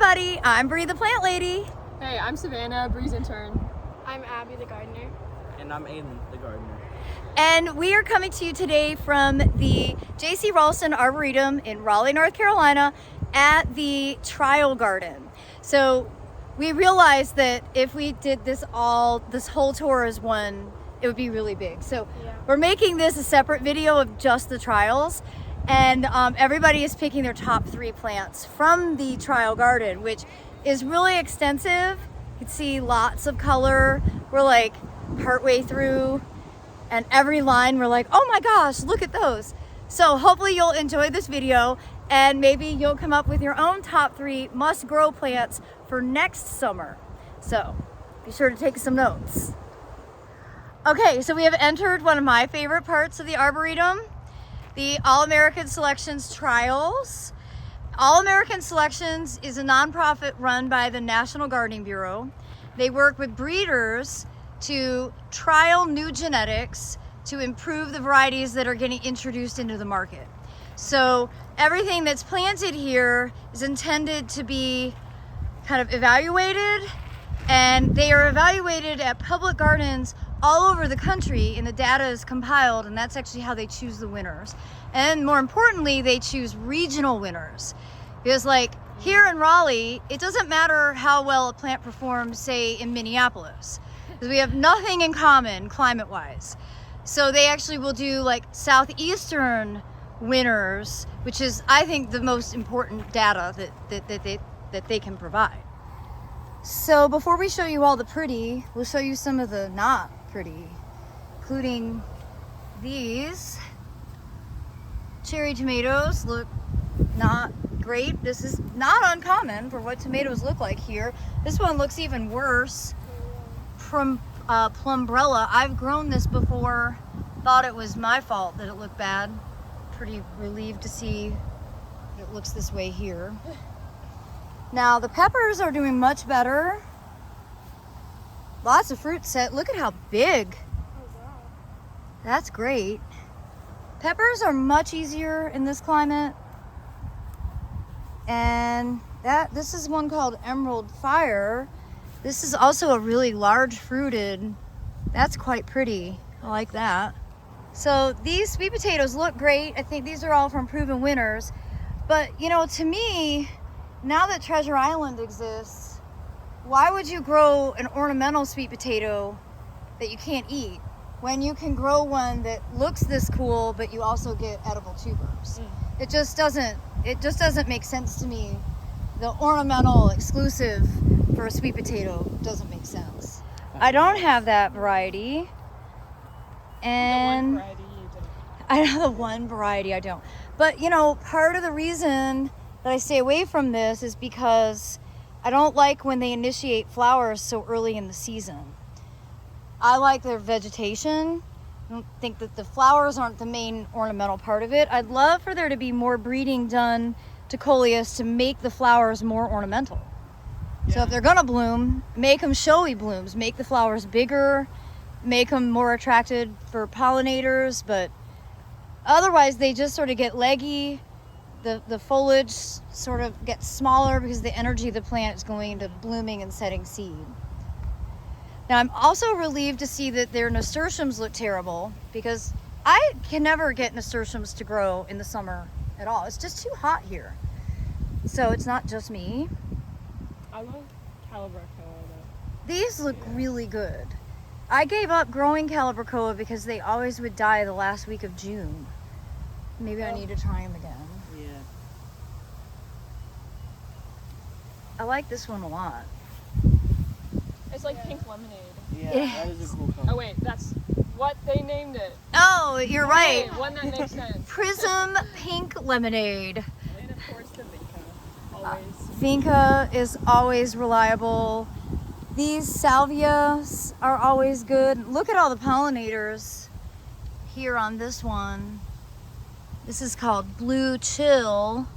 everybody, I'm Bree the plant lady. Hey, I'm Savannah, Bree's intern. I'm Abby the gardener. And I'm Aiden the gardener. And we are coming to you today from the J.C. Ralston Arboretum in Raleigh, North Carolina at the trial garden. So we realized that if we did this whole tour as one, it would be really big. So we're making this a separate video of just the trials. And everybody is picking their top 3 plants from the trial garden, which is really extensive. You can see lots of color. We're like partway through, and every line we're like, oh my gosh, look at those. So hopefully you'll enjoy this video, and maybe you'll come up with your own top 3 must grow plants for next summer. So be sure to take some notes. Okay, so we have entered one of my favorite parts of the Arboretum, the All-American Selections Trials. All-American Selections is a nonprofit run by the National Gardening Bureau. They work with breeders to trial new genetics to improve the varieties that are getting introduced into the market. So everything that's planted here is intended to be kind of evaluated, and they are evaluated at public gardens all over the country, and the data is compiled, and that's actually how they choose the winners. And more importantly, they choose regional winners. Because like here in Raleigh, it doesn't matter how well a plant performs, say in Minneapolis, because we have nothing in common climate-wise. So they actually will do like southeastern winners, which is, I think, the most important data that they can provide. So before we show you all the pretty, we'll show you some of the not pretty, including these. Cherry tomatoes look not great. This is not uncommon for what tomatoes look like here. This one looks even worse. From Plumbrella. I've grown this before, thought it was my fault that it looked bad. Pretty relieved to see it looks this way here. Now the peppers are doing much better. Lots of fruit set. Look at how big. Oh, wow. That's great. Peppers are much easier in this climate. And this is one called Emerald Fire. This is also a really large fruited. That's quite pretty. I like that. So these sweet potatoes look great. I think these are all from proven winners. But you know, to me, now that Treasure Island exists, why would you grow an ornamental sweet potato that you can't eat when you can grow one that looks this cool, but you also get edible tubers? It just doesn't make sense to me. The ornamental exclusive for a sweet potato doesn't make sense. I don't have that variety. And I know the one variety I don't. But you know, part of the reason that I stay away from this is because I don't like when they initiate flowers so early in the season. I like their vegetation. I don't think that the flowers aren't the main ornamental part of it. I'd love for there to be more breeding done to Coleus to make the flowers more ornamental. Yeah. So if they're gonna bloom, make them showy blooms, make the flowers bigger, make them more attractive for pollinators, but otherwise they just sort of get leggy. The foliage sort of gets smaller because the energy of the plant is going into blooming and setting seed. Now I'm also relieved to see that their nasturtiums look terrible, because I can never get nasturtiums to grow in the summer at all. It's just too hot here. So it's not just me. I love Calibrachoa though. These look really good. I gave up growing Calibrachoa because they always would die the last week of June. Maybe I need to try them again. Yeah. I like this one a lot. It's like pink lemonade. Yeah, that is a cool color. Oh wait, that's what they named it. Oh, you're right. Okay, one that makes sense. Prism Pink Lemonade. And of course the vinca, always. Vinca is always reliable. These Salvias are always good. Look at all the pollinators here on this one. This is called Blue Chill.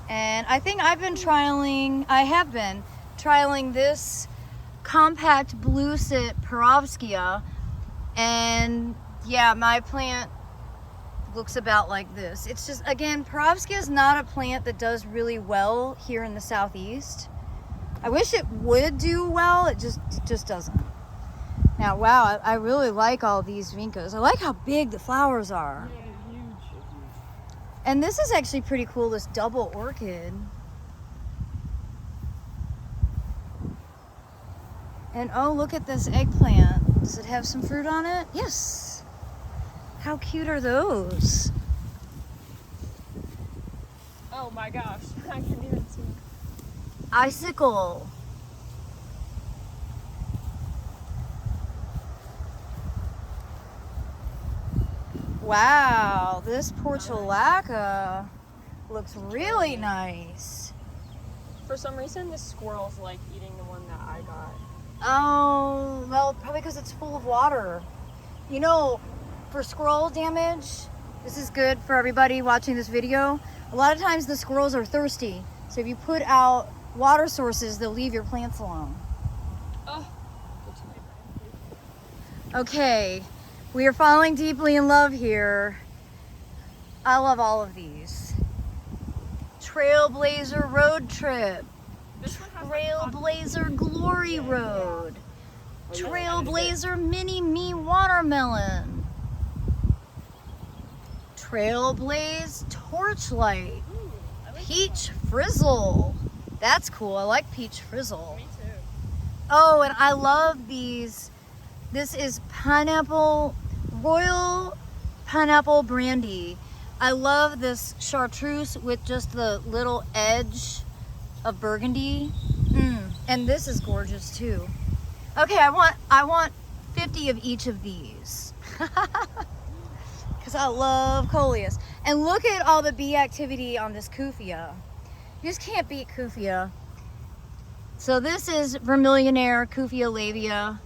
And I think I have been trialing this compact blue sit Perovskia. And yeah, my plant looks about like this. It's just, again, Perovskia is not a plant that does really well here in the southeast. I wish it would do well, it just doesn't. Now, wow, I really like all these vincas. I like how big the flowers are. Yeah, they're huge. And this is actually pretty cool, this double orchid. And oh, look at this eggplant. Does it have some fruit on it? Yes. How cute are those? Oh my gosh, I can even see. Icicle. Wow, this portulaca looks really nice. For some reason, this squirrel's like eating the one that I got. Oh, well, probably because it's full of water. You know, for squirrel damage, this is good for everybody watching this video. A lot of times the squirrels are thirsty. So if you put out water sources, they'll leave your plants alone. Oh. Okay, we are falling deeply in love here. I love all of these. Trailblazer Road Trip. This one has Trailblazer Glory Road. Trailblazer Mini Me Watermelon. Trailblaze Torchlight. Peach Frizzle. That's cool. I like Peach Frizzle. Me too. Oh, and I love these. This is pineapple, royal pineapple brandy. I love this chartreuse with just the little edge of burgundy. And this is gorgeous too. Okay, I want 50 of each of these. Because I love Coleus. And look at all the bee activity on this Kufia. You just can't beat Kufia. So this is Vermillionaire Kufia labia,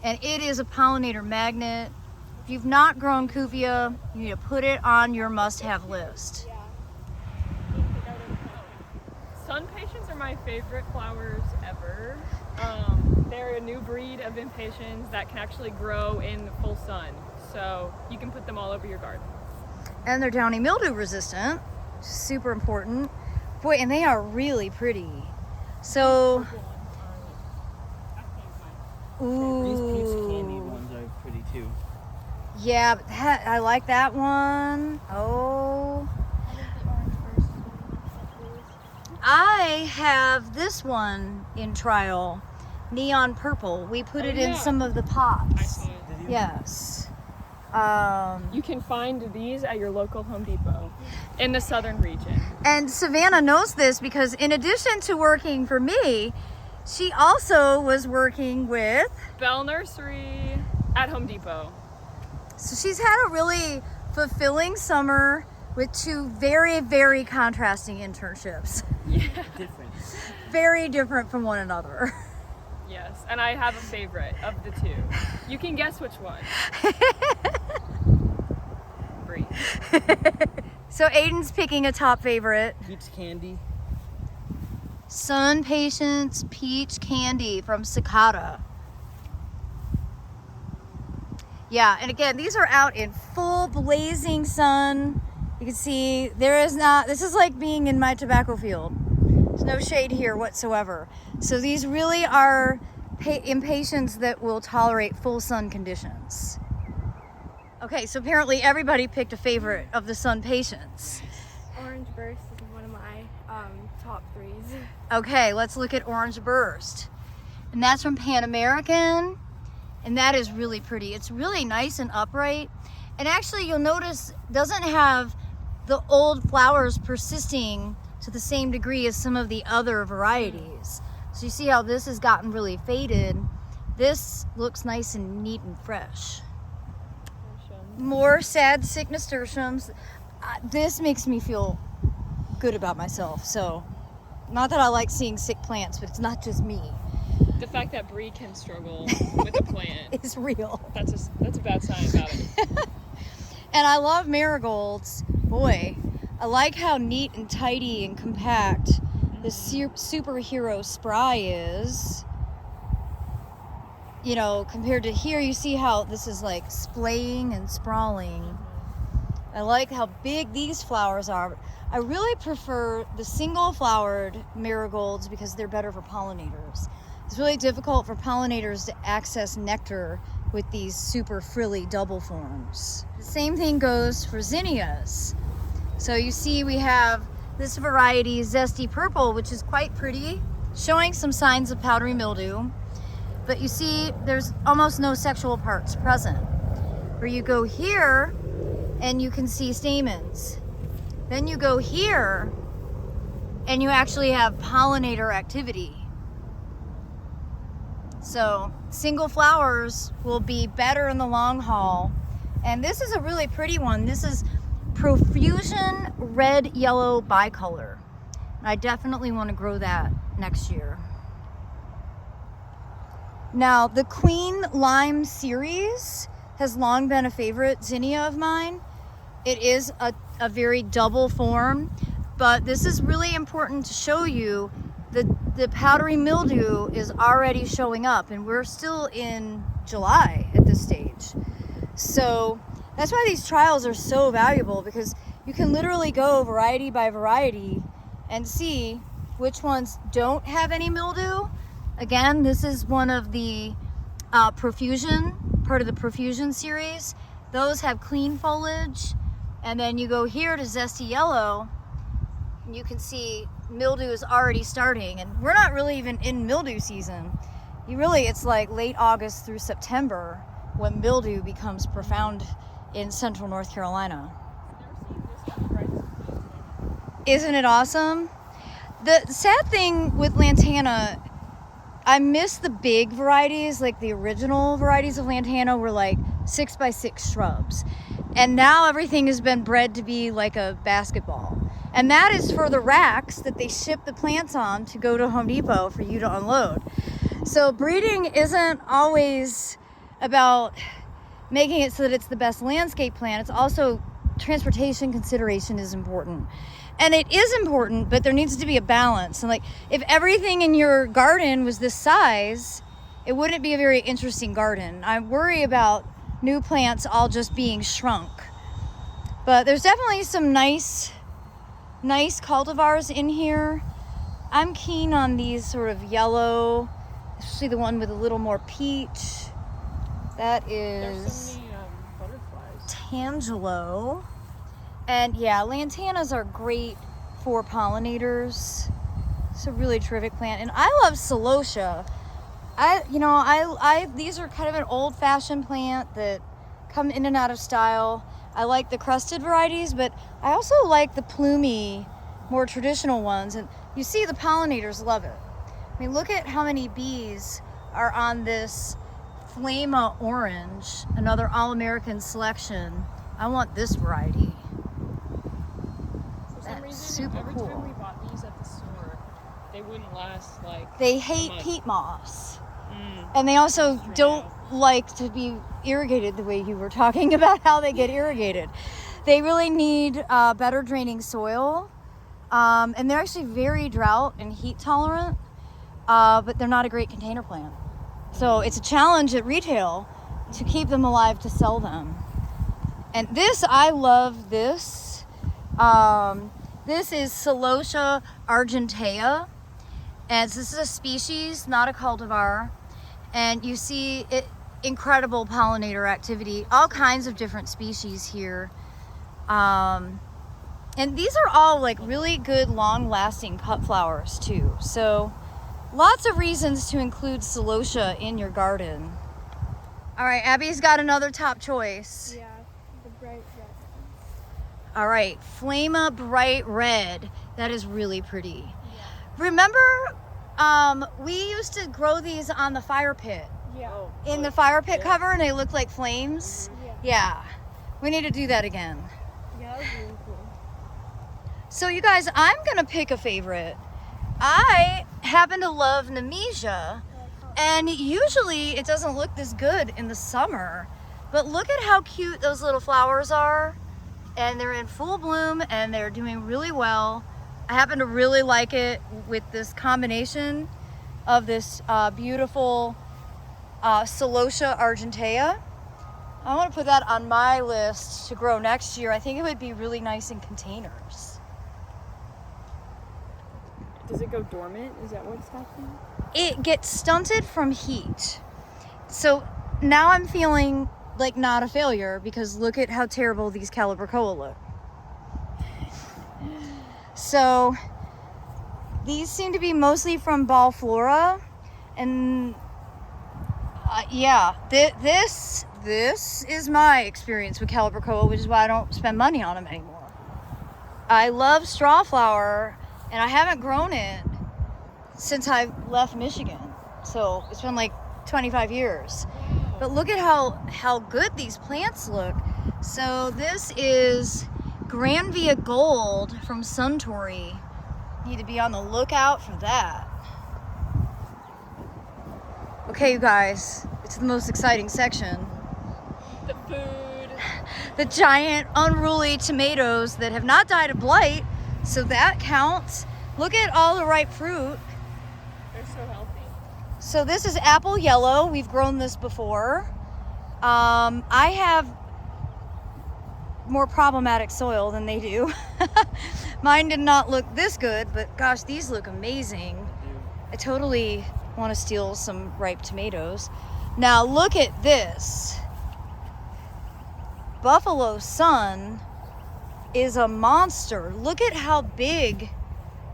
and it is a pollinator magnet. If you've not grown Kufia, you need to put it on your must-have list. Sun patiens are my favorite flowers ever. They're a new breed of impatiens that can actually grow in the full sun. So you can put them all over your garden. And they're downy mildew resistant, super important. Boy, and they are really pretty. So, These peach candy ooh, ones are pretty too. yeah, but I like that one. Oh, I have this one in trial, neon purple. We put Oh, it in yeah. some of the I pots. saw it. Did you? Yes. You can find these at your local Home Depot in the southern region. And Savannah knows this because in addition to working for me, she also was working with, Bell Nursery at Home Depot. so she's had a really fulfilling summer with two very, very contrasting internships. Yeah. Different. Very different from one another. Yes, and I have a favorite of the two. You can guess which one. Bree. So Aiden's picking a top favorite. Peach candy. Sun Patience Peach Candy from Cicada. Yeah, and again, these are out in full blazing sun. You can see this is like being in my tobacco field. There's no shade here whatsoever. So these really are impatiens that will tolerate full sun conditions. Okay, so apparently everybody picked a favorite of the sun patients. Orange Burst is one of my top threes. Okay, let's look at Orange Burst. And that's from Pan American. And that is really pretty. It's really nice and upright. And actually you'll notice doesn't have the old flowers persisting to the same degree as some of the other varieties. So you see how this has gotten really faded. This looks nice and neat and fresh. More sad sick nasturtiums. This makes me feel good about myself. So, not that I like seeing sick plants, but it's not just me. The fact that Bree can struggle with a plant, It's real. that's a bad sign about it. And I love marigolds. Boy, I like how neat and tidy and compact the superhero spry is. You know, compared to here, you see how this is like splaying and sprawling. I like how big these flowers are. I really prefer the single flowered marigolds because they're better for pollinators. It's really difficult for pollinators to access nectar with these super frilly double forms. The same thing goes for zinnias. So you see we have this variety, Zesty Purple, which is quite pretty, showing some signs of powdery mildew. But you see there's almost no sexual parts present. Where you go here and you can see stamens. Then you go here and you actually have pollinator activity. So single flowers will be better in the long haul. And this is a really pretty one. This is Profusion Red Yellow Bicolor. I definitely want to grow that next year. Now, the Queen Lime series has long been a favorite zinnia of mine. It is a very double form, but this is really important to show you the powdery mildew is already showing up, and we're still in July at this stage. So that's why these trials are so valuable, because you can literally go variety by variety and see which ones don't have any mildew. Again, this is one of the Profusion, part of the Profusion series. Those have clean foliage. And then you go here to Zesty Yellow, and you can see mildew is already starting. And we're not really even in mildew season. It's like late August through September when mildew becomes profound in central North Carolina. Isn't it awesome? The sad thing with lantana, I miss the big varieties, like the original varieties of lantana were like 6x6 shrubs. And now everything has been bred to be like a basketball. And that is for the racks that they ship the plants on to go to Home Depot for you to unload. So breeding isn't always about making it so that it's the best landscape plant. It's also transportation consideration is important. And it is important, but there needs to be a balance. And like, if everything in your garden was this size, it wouldn't be a very interesting garden. I worry about new plants all just being shrunk. But there's definitely some nice cultivars in here. I'm keen on these sort of yellow, especially the one with a little more peach. That is There's so many butterflies. Tangelo. And yeah, lantanas are great for pollinators. It's a really terrific plant. And I love Celosia. These are kind of an old-fashioned plant that come in and out of style. I like the crested varieties, but I also like the plumy, more traditional ones. And you see the pollinators love it. I mean, look at how many bees are on this Flama Orange, another All-American selection. I want this variety. For some That's reason, super every cool. time we bought these at the store, they wouldn't last like. They hate a month. peat moss. And they also don't like to be irrigated the way you were talking about how they get irrigated. They really need better draining soil. And they're actually very drought and heat tolerant, but they're not a great container plant. So it's a challenge at retail to keep them alive to sell them. And this, I love this. This is Celosia argentea. And this is a species, not a cultivar. And you see it, incredible pollinator activity, all kinds of different species here. And these are all like really good long-lasting cut flowers too. So lots of reasons to include Celosia in your garden. All right, Abby's got another top choice. Yeah, the bright red. All right, Flama Bright Red. That is really pretty. Yeah. Remember, we used to grow these on the fire pit. Yeah. In the fire pit cover, and they look like flames. Yeah. Yeah, we need to do that again. Yeah, that was really cool. So you guys, I'm gonna pick a favorite. I happen to love Nemesia, and usually it doesn't look this good in the summer, but look at how cute those little flowers are, and they're in full bloom, and they're doing really well. I happen to really like it with this combination of this beautiful Celosia argentea. I want to put that on my list to grow next year. I think it would be really nice in containers. Does it go dormant? Is that what's happening? It gets stunted from heat. So now I'm feeling like not a failure because look at how terrible these Calibrachoa look. So these seem to be mostly from ball flora, and yeah, this is my experience with Calibrachoa, which is why I don't spend money on them anymore. I love straw flower, and I haven't grown it since I left Michigan, so it's been like 25 years. But look at how good these plants look. So this is Granvia Gold from Suntory. Need to be on the lookout for that. Okay, you guys, it's the most exciting section. The food. The giant unruly tomatoes that have not died of blight, so that counts. Look at all the ripe fruit. They're so healthy. So this is apple yellow. We've grown this before. I have more problematic soil than they do. Mine did not look this good, but gosh, these look amazing. I totally want to steal some ripe tomatoes. Now look at this. Buffalo Sun is a monster. Look at how big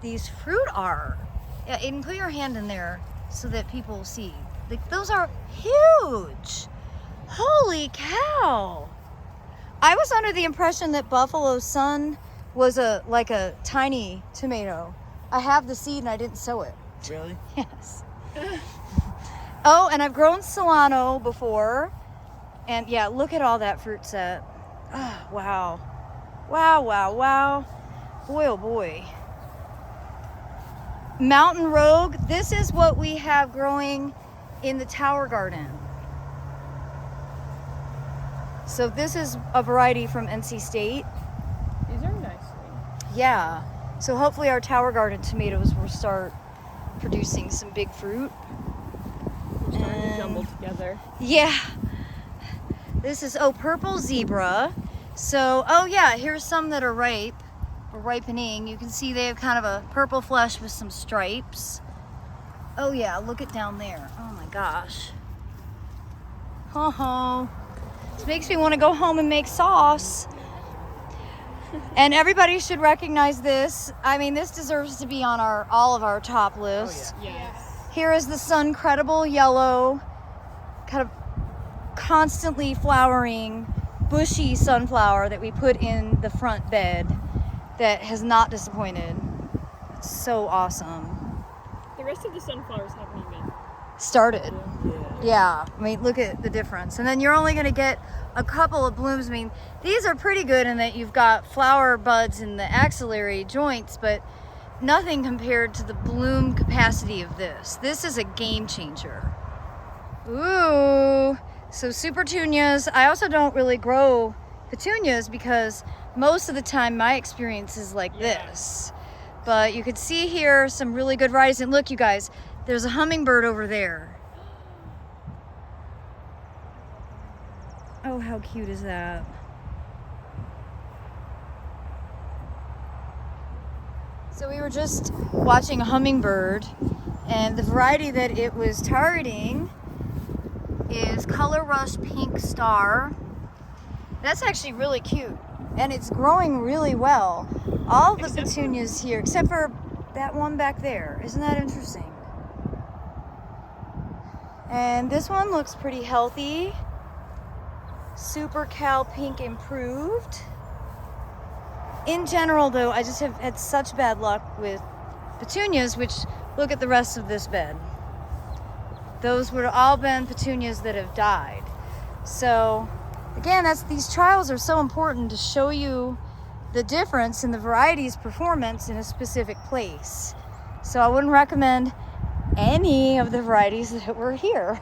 these fruit are. Yeah, Aiden, put your hand in there so that people see. Like, those are huge. Holy cow. I was under the impression that Buffalo Sun was like a tiny tomato. I have the seed and I didn't sow it. Really? Yes. Oh, and I've grown Solano before. And yeah, look at all that fruit set. Oh, wow. Wow, wow, wow. Boy, oh boy. Mountain Rogue, this is what we have growing in the tower garden. So this is a variety from NC State. These are nice. Yeah. So hopefully our tower garden tomatoes will start producing some big fruit. They're starting to jumble together. Yeah. This is, purple zebra. So, yeah, here's some that are ripe, or ripening. You can see they have kind of a purple flesh with some stripes. Oh yeah, look at down there. Oh my gosh. Ho-ho. This makes me want to go home and make sauce. And everybody should recognize this. I mean, this deserves to be on all of our top lists. Oh, yeah. Yes. Here is the Sun-credible yellow, kind of constantly flowering, bushy sunflower that we put in the front bed that has not disappointed. It's so awesome. The rest of the sunflowers haven't even Started. Yeah. Yeah, I mean, look at the difference. And then you're only going to get a couple of blooms. I mean, these are pretty good in that you've got flower buds in the axillary joints, but nothing compared to the bloom capacity of this. This is a game changer. Ooh, so super petunias. I also don't really grow petunias because most of the time my experience is like this. But you could see here some really good varieties. And look, you guys, there's a hummingbird over there. Oh, how cute is that? So we were just watching a hummingbird, and the variety that it was targeting is Color Rush Pink Star. That's actually really cute, and it's growing really well. All the petunias here, except for that one back there. Isn't that interesting? And this one looks pretty healthy. Super Cal Pink Improved. In general, though, I just have had such bad luck with petunias, which look at the rest of this bed. Those would have all been petunias that have died. So, again, these trials are so important to show you the difference in the variety's performance in a specific place. So I wouldn't recommend any of the varieties that were here.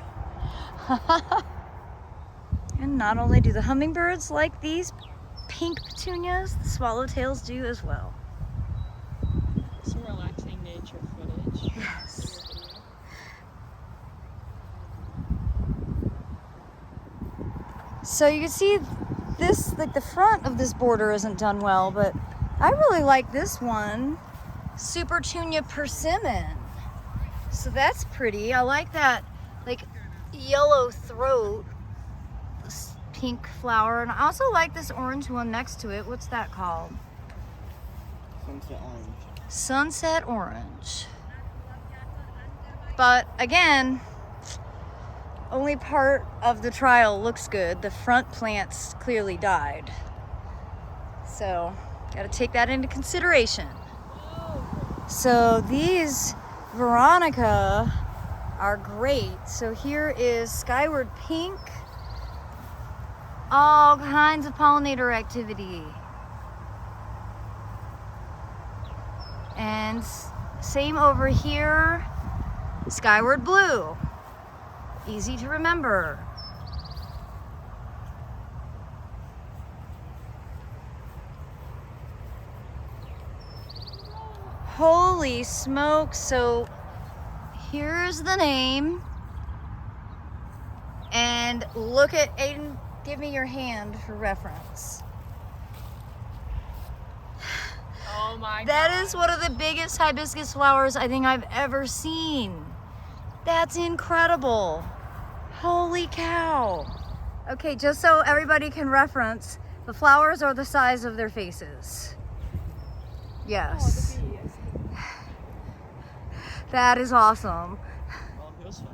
And not only do the hummingbirds like these pink petunias, the swallowtails do as well. some relaxing nature footage. Yes. So you can see this, like the front of this border isn't done well, but I really like this one, Petunia persimmon. So that's pretty. I like that, like yellow throat, this pink flower, and I also like this orange one next to it. What's that called? Sunset orange. Sunset orange. But again, only part of the trial looks good. The front plants clearly died. So, gotta take that into consideration. So these Veronica are great. So here is skyward pink. All kinds of pollinator activity. And same over here, skyward blue. Easy to remember. Holy smokes. So here's the name. And look at, Aiden, give me your hand for reference. Oh my God. That is one of the biggest hibiscus flowers I think I've ever seen. That's incredible. Holy cow. Okay, just so everybody can reference, the flowers are the size of their faces. Yes. Oh, the bees. That is awesome. Oh, it was fun.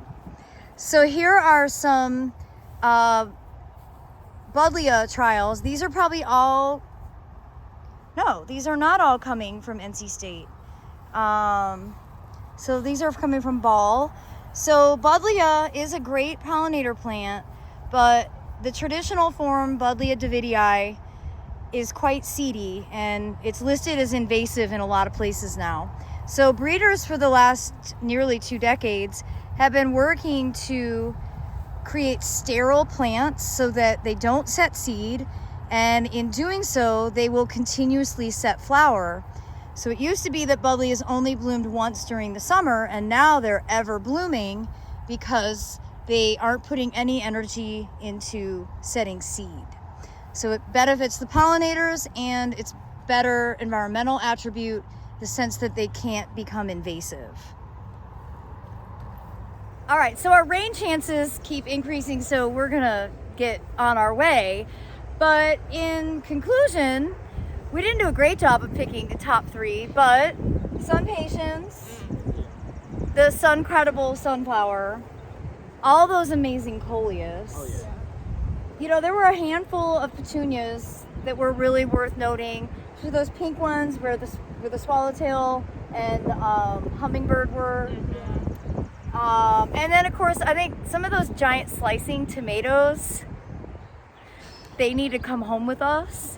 So here are some buddleia trials. These are probably all, no, these are not all coming from NC State. So these are coming from Ball. So buddleia is a great pollinator plant, but the traditional form, Buddleia davidii, is quite seedy, and it's listed as invasive in a lot of places now. So breeders for the last nearly 2 decades have been working to create sterile plants so that they don't set seed, and in doing so, they will continuously set flower. So it used to be that buddleias only bloomed once during the summer, and now they're ever blooming because they aren't putting any energy into setting seed. So it benefits the pollinators, and it's better environmental attribute, the sense that they can't become invasive. All right, so our rain chances keep increasing, so we're gonna get on our way. But in conclusion, we didn't do a great job of picking the top 3, but Sun Patience, the Sun-credible sunflower, all those amazing Coleus. Oh, yeah. You know, there were a handful of petunias that were really worth noting. So those pink ones where the swallowtail and hummingbird were. And then, of course, I think some of those giant slicing tomatoes, they need to come home with us.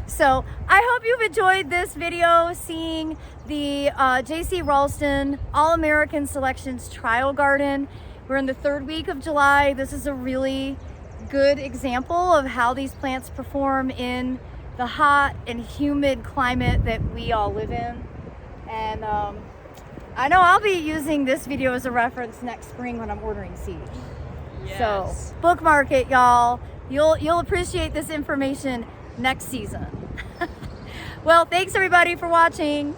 So I hope you've enjoyed this video, seeing the J.C. Ralston All-American Selections Trial Garden. We're in the 3rd week of July. This is a really good example of how these plants perform in the hot and humid climate that we all live in. And I know I'll be using this video as a reference next spring when I'm ordering seed. Yes. So bookmark it, y'all. You'll appreciate this information next season. Well, thanks everybody for watching.